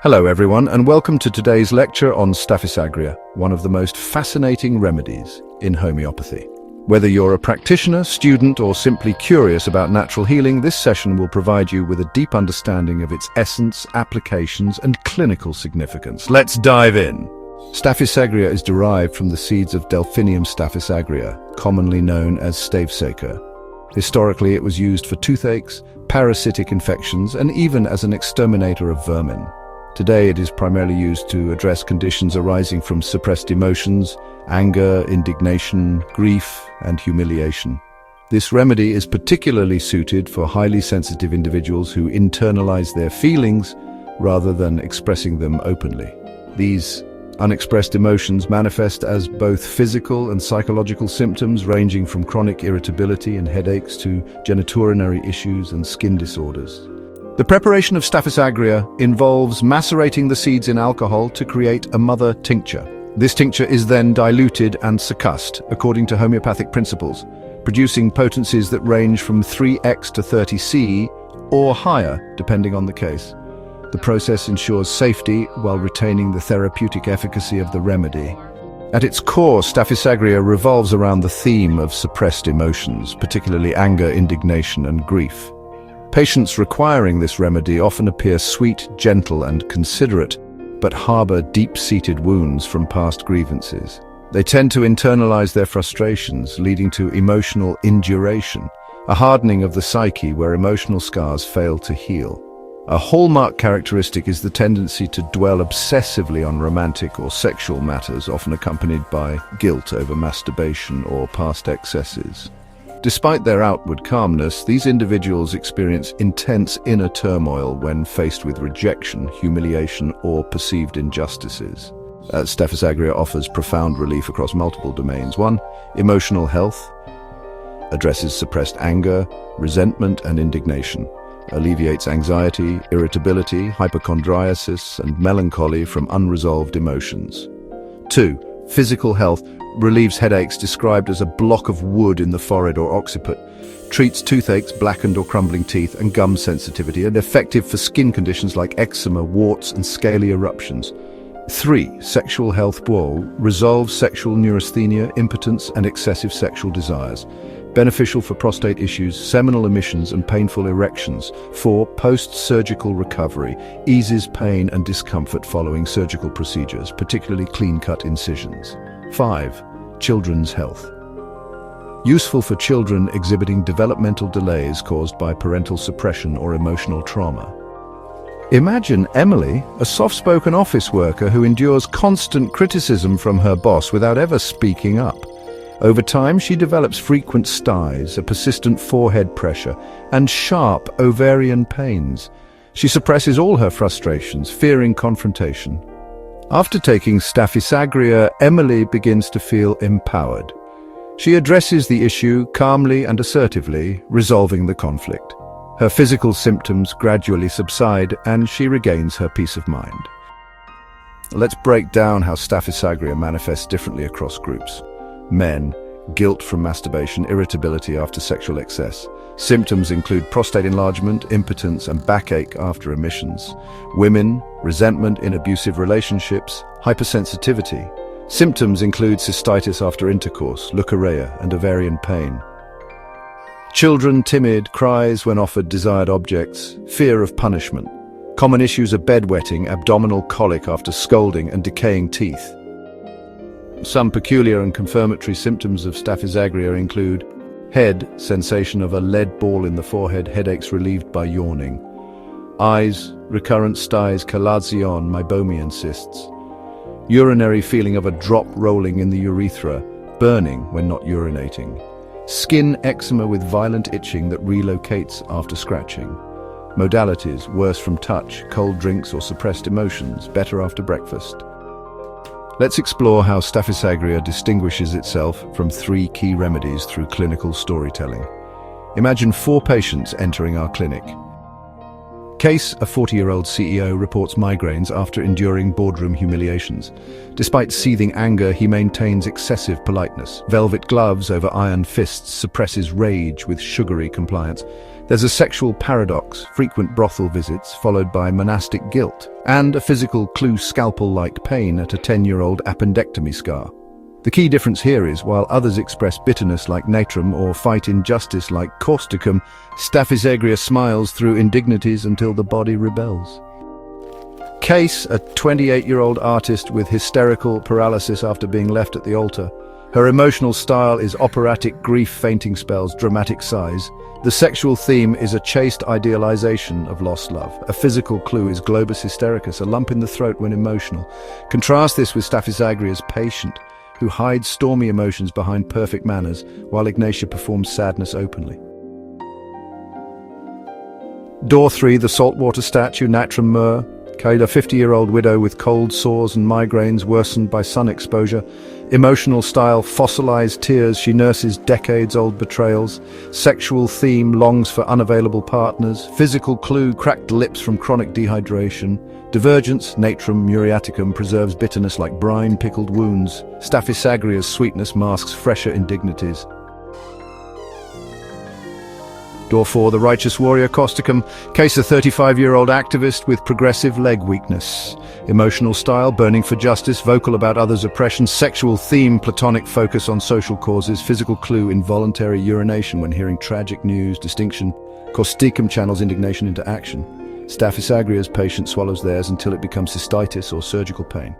Hello everyone, and welcome to today's lecture on Staphysagria, one of the most fascinating remedies in homeopathy. Whether you're a practitioner, student, or simply curious about natural healing, this session will provide you with a deep understanding of its essence, applications, and clinical significance. Let's dive in. Staphysagria is derived from the seeds of Delphinium staphysagria, commonly known as Staphysagria. Historically, it was used for toothaches, parasitic infections, and even as an exterminator of vermin. Today, it is primarily used to address conditions arising from suppressed emotions, anger, indignation, grief, and humiliation. This remedy is particularly suited for highly sensitive individuals who internalize their feelings rather than expressing them openly. These unexpressed emotions manifest as both physical and psychological symptoms ranging from chronic irritability and headaches to genitourinary issues and skin disorders. The preparation of Staphysagria involves macerating the seeds in alcohol to create a mother tincture. This tincture is then diluted and succussed according to homeopathic principles, producing potencies that range from 3x to 30C or higher, depending on the case. The process ensures safety while retaining the therapeutic efficacy of the remedy. At its core, Staphysagria revolves around the theme of suppressed emotions, particularly anger, indignation, and grief. Patients requiring this remedy often appear sweet, gentle, and considerate, but harbor deep-seated wounds from past grievances. They tend to internalize their frustrations, leading to emotional induration, a hardening of the psyche where emotional scars fail to heal. A hallmark characteristic is the tendency to dwell obsessively on romantic or sexual matters, often accompanied by guilt over masturbation or past excesses. Despite their outward calmness, these individuals experience intense inner turmoil when faced with rejection, humiliation, or perceived injustices. Staphysagria offers profound relief across multiple domains. 1. Emotional health. Addresses suppressed anger, resentment, and indignation. Alleviates anxiety, irritability, hypochondriasis, and melancholy from unresolved emotions. 2. Physical health. Relieves headaches described as a block of wood in the forehead or occiput, treats toothaches, blackened or crumbling teeth, and gum sensitivity, and effective for skin conditions like eczema, warts, and scaly eruptions. 3. Sexual health. Resolves sexual neurasthenia, impotence, and excessive sexual desires. Beneficial for prostate issues, seminal emissions, and painful erections. 4. Post-surgical recovery. Eases pain and discomfort following surgical procedures, particularly clean-cut incisions. 5. Children's health. Useful for children exhibiting developmental delays caused by parental suppression or emotional trauma. Imagine Emily, a soft-spoken office worker who endures constant criticism from her boss without ever speaking up. Over time, she develops frequent styes, a persistent forehead pressure, and sharp ovarian pains. She suppresses all her frustrations, fearing confrontation. After taking Staphysagria, Emily begins to feel empowered. She addresses the issue calmly and assertively, resolving the conflict. Her physical symptoms gradually subside, and she regains her peace of mind. Let's break down how Staphysagria manifests differently across groups. Men, guilt from masturbation, irritability after sexual excess. Symptoms include prostate enlargement, impotence, and backache after emissions. Women, resentment in abusive relationships, hypersensitivity. Symptoms include cystitis after intercourse, leukorrhea, and ovarian pain. Children, timid, cries when offered desired objects, fear of punishment. Common issues are bedwetting, abdominal colic after scolding, and decaying teeth. Some peculiar and confirmatory symptoms of Staphysagria include head, sensation of a lead ball in the forehead, headaches relieved by yawning. Eyes, recurrent styes, chalazion, meibomian cysts. Urinary feeling of a drop rolling in the urethra, burning when not urinating. Skin eczema with violent itching that relocates after scratching. Modalities, worse from touch, cold drinks or suppressed emotions, better after breakfast. Let's explore how Staphysagria distinguishes itself from 3 key remedies through clinical storytelling. Imagine 4 patients entering our clinic. Case: a 40-year-old CEO reports migraines after enduring boardroom humiliations. Despite seething anger, he maintains excessive politeness. Velvet gloves over iron fists suppresses rage with sugary compliance. There's a sexual paradox: frequent brothel visits followed by monastic guilt, and a physical clue: scalpel-like pain at a 10-year-old appendectomy scar. The key difference here is, while others express bitterness like Natrum or fight injustice like Causticum, Staphysagria smiles through indignities until the body rebels. Case: a 28-year-old artist with hysterical paralysis after being left at the altar. Her emotional style is operatic grief, fainting spells, dramatic sighs. The sexual theme is a chaste idealization of lost love. A physical clue is globus hystericus, a lump in the throat when emotional. Contrast this with Staphysagria's patient, who hides stormy emotions behind perfect manners, while Ignatia performs sadness openly. Door 3, the saltwater statue, Natrum Mur, carried a 50-year-old widow with cold sores and migraines worsened by sun exposure. Emotional style: fossilized tears, she nurses decades-old betrayals. Sexual theme: longs for unavailable partners. Physical clue: cracked lips from chronic dehydration. Divergence: Natrum Muriaticum preserves bitterness like brine pickled wounds. Staphysagria's sweetness masks fresher indignities. Door 4, the righteous warrior, Causticum. Case: a 35-year-old activist with progressive leg weakness. Emotional style: burning for justice, vocal about others' oppression. Sexual theme: platonic focus on social causes. Physical clue: involuntary urination when hearing tragic news. Distinction: Causticum channels indignation into action. Staphysagria's patient swallows theirs until it becomes cystitis or surgical pain.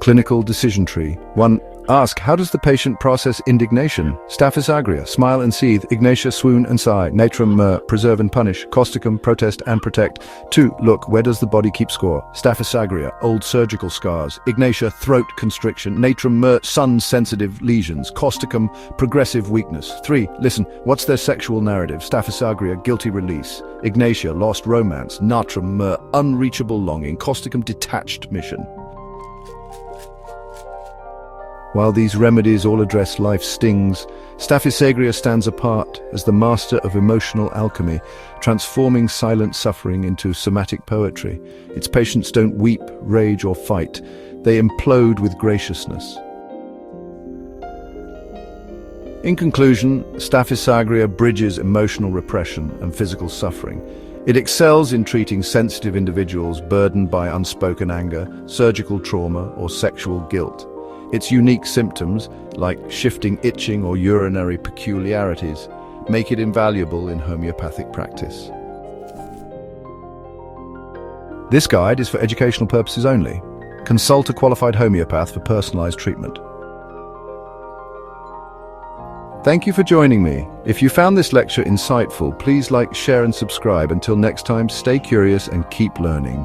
Clinical decision tree. 1. Ask: how does the patient process indignation? Staphysagria: smile and seethe. Ignatia: swoon and sigh. Natrum Mur: preserve and punish. Causticum: protest and protect. 2. Look: where does the body keep score? Staphysagria: old surgical scars. Ignatia: throat constriction. Natrum Mur: sun-sensitive lesions. Causticum: progressive weakness. 3. Listen: what's their sexual narrative? Staphysagria: guilty release. Ignatia: lost romance. Natrum Mur: unreachable longing. Causticum: detached mission. While these remedies all address life's stings, Staphysagria stands apart as the master of emotional alchemy, transforming silent suffering into somatic poetry. Its patients don't weep, rage, or fight. They implode with graciousness. In conclusion, Staphysagria bridges emotional repression and physical suffering. It excels in treating sensitive individuals burdened by unspoken anger, surgical trauma, or sexual guilt. Its unique symptoms, like shifting itching or urinary peculiarities, make it invaluable in homeopathic practice. This guide is for educational purposes only. Consult a qualified homeopath for personalized treatment. Thank you for joining me. If you found this lecture insightful, please like, share, and subscribe. Until next time, stay curious and keep learning.